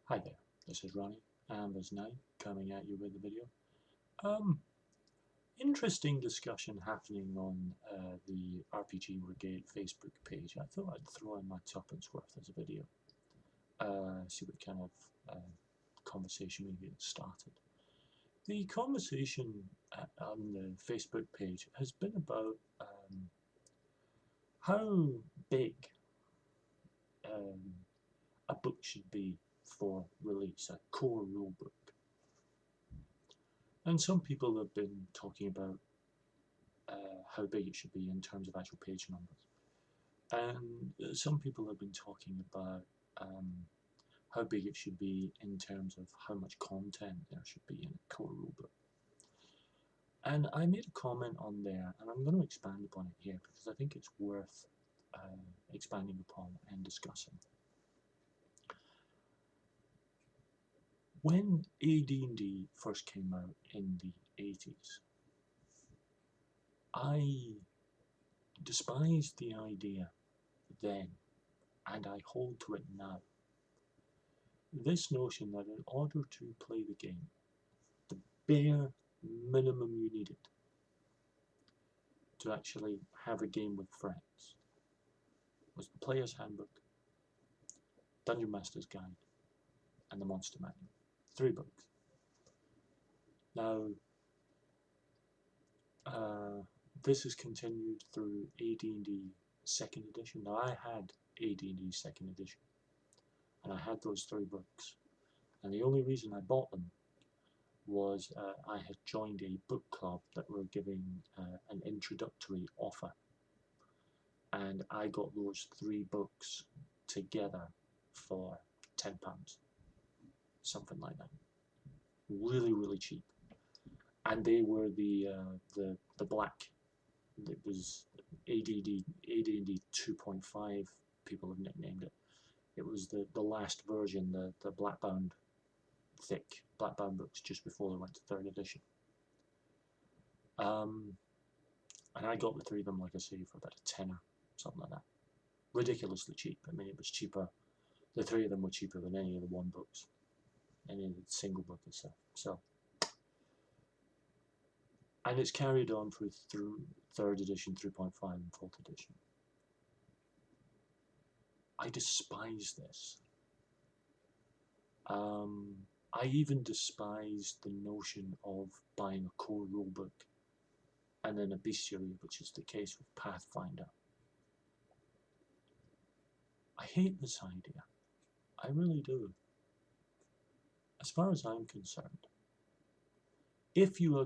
Hi there, this is Ronnie, Ambers9, coming at you with a video. Um, Interesting discussion happening on the RPG Brigade Facebook page. I thought I'd throw in my tuppence worth as a video. See what kind of conversation we get started. The conversation on the Facebook page has been about how big um, a book should be for release, a core rulebook. And some people have been talking about how big it should be in terms of actual page numbers. And some people have been talking about how big it should be in terms of how much content there should be in a core rulebook. And I made a comment on there, and I'm going to expand upon it here because I think it's worth expanding upon and discussing. When AD&D first came out in the 80s, I despised the idea then, and I hold to it now. This notion that in order to play the game, the bare minimum you needed to actually have a game with friends was the Player's Handbook, Dungeon Master's Guide, and the Monster Manual. 3 books. Now, this has continued through AD&D 2nd edition. Now, I had AD&D 2nd edition, and I had those 3 books. And the only reason I bought them was I had joined a book club that were giving an introductory offer, and I got those 3 books together for £10, something like that. Really cheap, and they were the black. It was AD&D 2.5. People have nicknamed it. It was the last version, the black-bound thick black-bound books just before they went to 3rd edition. And I got the 3 of them, like I say, for about a tenner, something like that. Ridiculously cheap. I mean, it was cheaper. The 3 of them were cheaper than any of the 1 books, any of the single book and stuff. So, and it's carried on through 3rd edition, 3.5, and 4th edition. I despise this. I even despise the notion of buying a core rulebook and then a bestiary, which is the case with Pathfinder. I hate this idea. I really do. As far as I'm concerned, if you're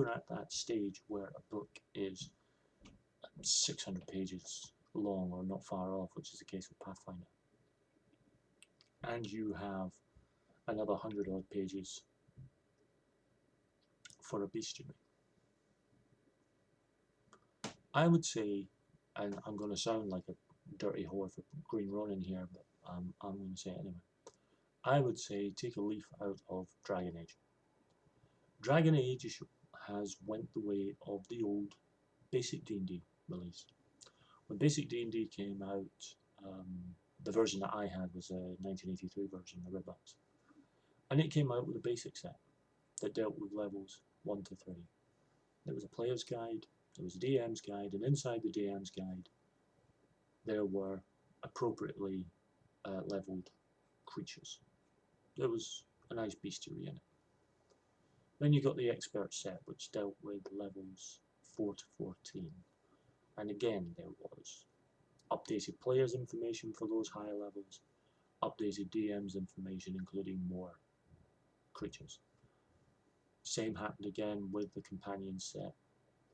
at that stage where a book is 600 pages long or not far off, which is the case with Pathfinder, and you have another 100 odd pages for a bestiary, I would say, and I'm going to sound like a dirty whore for Green Ronin here, but I'm going to say it anyway. I would say take a leaf out of Dragon Age. Dragon Age has went the way of the old basic D&D release. When basic D&D came out, the version that I had was a 1983 version, the red box, and it came out with a basic set that dealt with levels 1 to 3. There was a player's guide, there was a DM's guide, and inside the DM's guide there were appropriately leveled creatures. There was a nice bestiary in it. Then you got the expert set, which dealt with levels 4 to 14. And again, there was updated players' information for those higher levels, updated DM's information, including more creatures. Same happened again with the companion set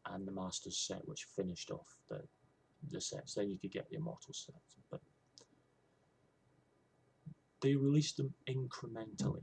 and the master's set, which finished off the sets. Then you could get the immortal sets. But they released them incrementally.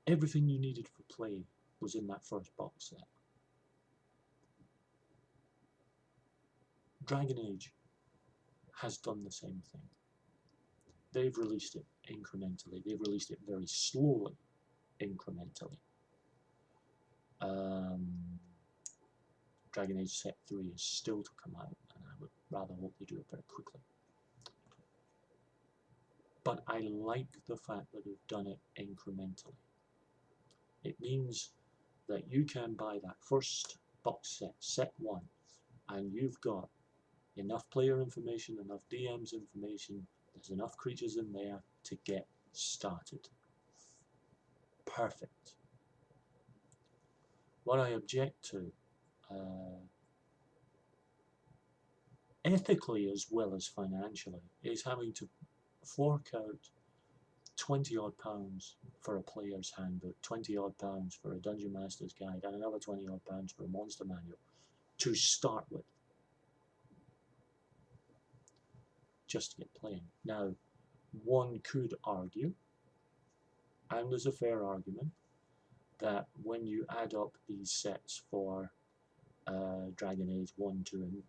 Everything you needed for play was in that first box set. Dragon Age has done the same thing. They've released it incrementally. They've released it very slowly, incrementally. Dragon Age Set 3 is still to come out, and I would rather hope they do it very quickly. But I like the fact that they've done it incrementally. It means that you can buy that first box set, set one, and you've got enough player information, enough DM's information, there's enough creatures in there to get started. Perfect. What I object to, ethically as well as financially, is having to fork out 20 odd pounds for a player's handbook, 20 odd pounds for a Dungeon Master's Guide, and another 20 odd pounds for a monster manual to start with, just to get playing. Now, one could argue, and there's a fair argument, that when you add up these sets for Dragon Age 1, 2, and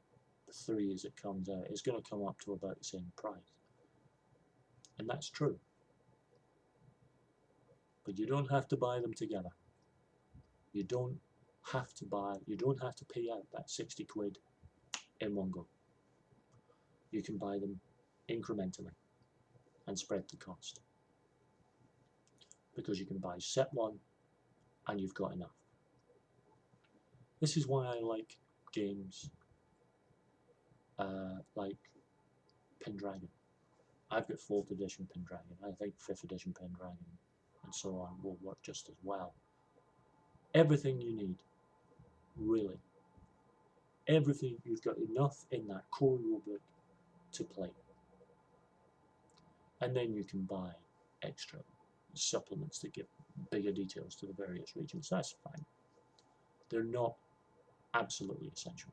3 as it comes out, it's going to come up to about the same price. And that's true. But you don't have to buy them together. You don't have to pay out that 60 quid in one go. You can buy them incrementally and spread the cost. Because you can buy set one and you've got enough. This is why I like games like Pendragon. I've got 4th edition Pendragon. I think 5th edition Pendragon and so on will work just as well. Everything you need, really. Everything, you've got enough in that core rulebook to play. And then you can buy extra supplements that give bigger details to the various regions. That's fine. They're not absolutely essential.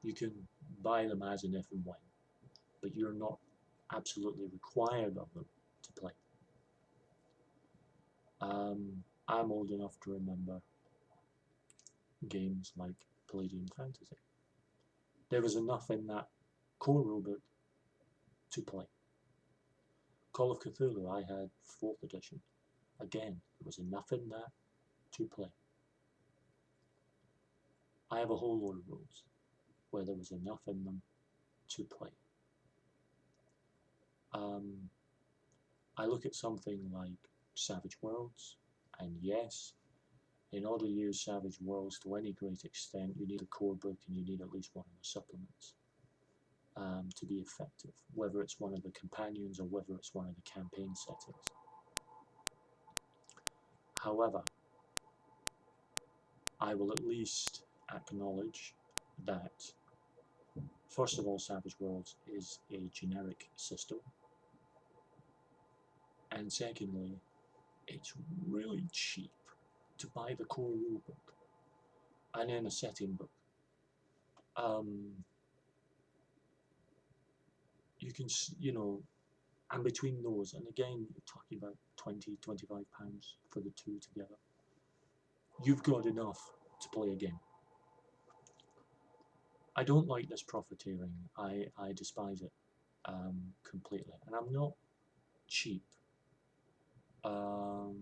You can buy them as and if and when, but you're not absolutely required of them to play. I'm old enough to remember games like Palladium Fantasy. There was enough in that core rulebook to play. Call of Cthulhu, I had 4th edition. Again, there was enough in that to play. I have a whole load of rules where there was enough in them to play. I look at something like Savage Worlds, and yes, in order to use Savage Worlds to any great extent, you need a core book and you need at least one of the supplements to be effective, whether it's one of the companions or whether it's one of the campaign settings. However, I will at least acknowledge that, first of all, Savage Worlds is a generic system, and secondly, it's really cheap to buy the core rulebook and then a setting book. You can, and between those, and again, you're talking about 20, 25 pounds for the two together. You've got enough to play a game. I don't like this profiteering. I despise it completely, and I'm not cheap. God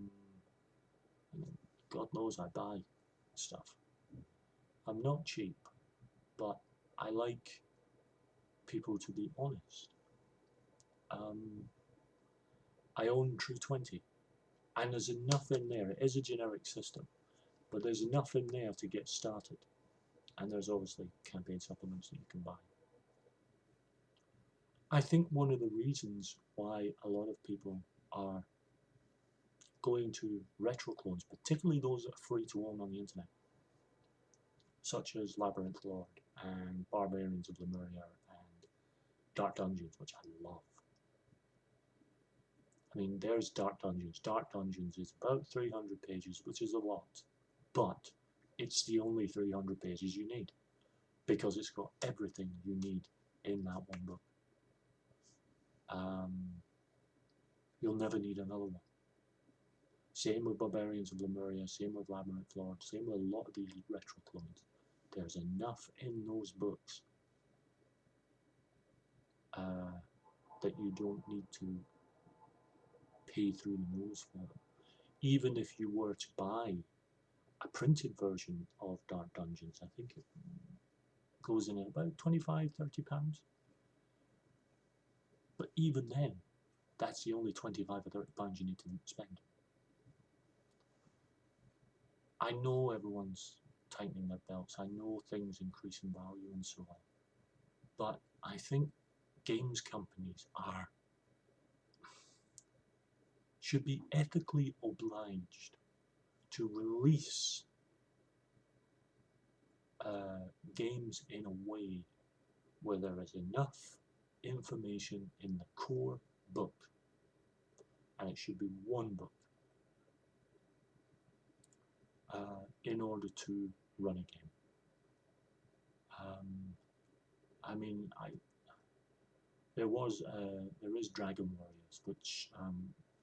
knows I buy stuff. I'm not cheap, but I like people to be honest. I own True 20, and there's enough in there. It is a generic system, but there's enough in there to get started. And there's obviously campaign supplements that you can buy. I think one of the reasons why a lot of people are going to retro clones, particularly those that are free to own on the internet, such as Labyrinth Lord and Barbarians of Lemuria and Dark Dungeons, which I love. I mean, there's Dark Dungeons. Dark Dungeons is about 300 pages, which is a lot, but it's the only 300 pages you need, because it's got everything you need in that one book. You'll never need another one. Same with Barbarians of Lemuria, same with Labyrinth Lord, same with a lot of these retro clones. There's enough in those books that you don't need to pay through the nose for them. Even if you were to buy a printed version of Dark Dungeons, I think it goes in at about £25–30. But even then, That's the only 25 or 30 pounds you need to spend. I know everyone's tightening their belts. I know things increase in value and so on. But I think games companies should be ethically obliged to release games in a way where there is enough information in the core book, and it should be one book, in order to run a game. I mean, there is Dragon Warriors, which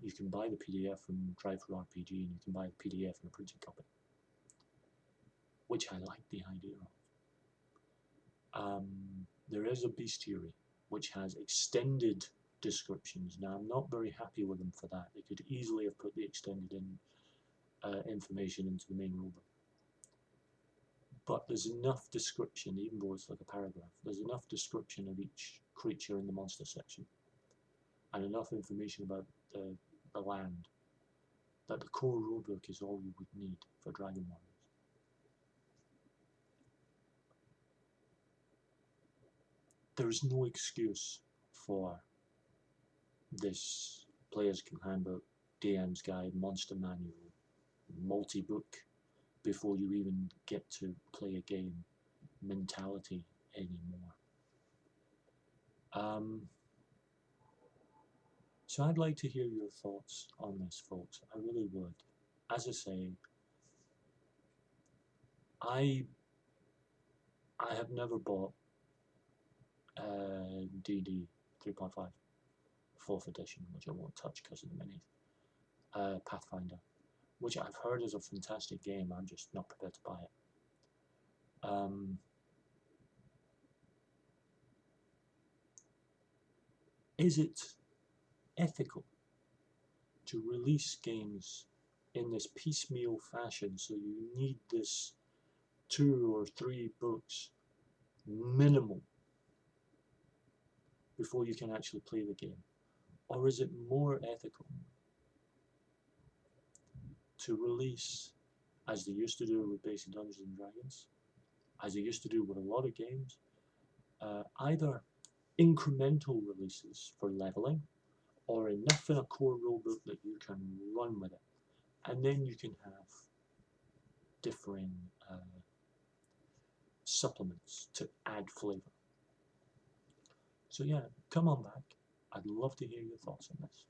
you can buy the PDF from Drive4RPG, and you can buy the PDF in a printed copy, which I like the idea of. There is a bestiary, which has extended descriptions. Now, I'm not very happy with them for that. They could easily have put the extended information into the main rulebook. But there's enough description, even though it's like a paragraph, there's enough description of each creature in the monster section, and enough information about the land, that the core rulebook is all you would need for Dragon Warriors. There is no excuse for this Player's Handbook, DM's Guide, Monster Manual, multi-book, before you even get to play a game mentality anymore. So I'd like to hear your thoughts on this, folks. I really would. As I say, I have never bought DD 3.5 4th edition, which I won't touch because of the minis. Pathfinder, which I've heard is a fantastic game. I'm just not prepared to buy it. Is it ethical to release games in this piecemeal fashion, so you need this 2 or 3 books minimum before you can actually play the game? Or is it more ethical to release, as they used to do with basic Dungeons and Dragons, as they used to do with a lot of games, either incremental releases for leveling, or enough in a core rulebook that you can run with it, and then you can have differing supplements to add flavor. So yeah, come on back. I'd love to hear your thoughts on this.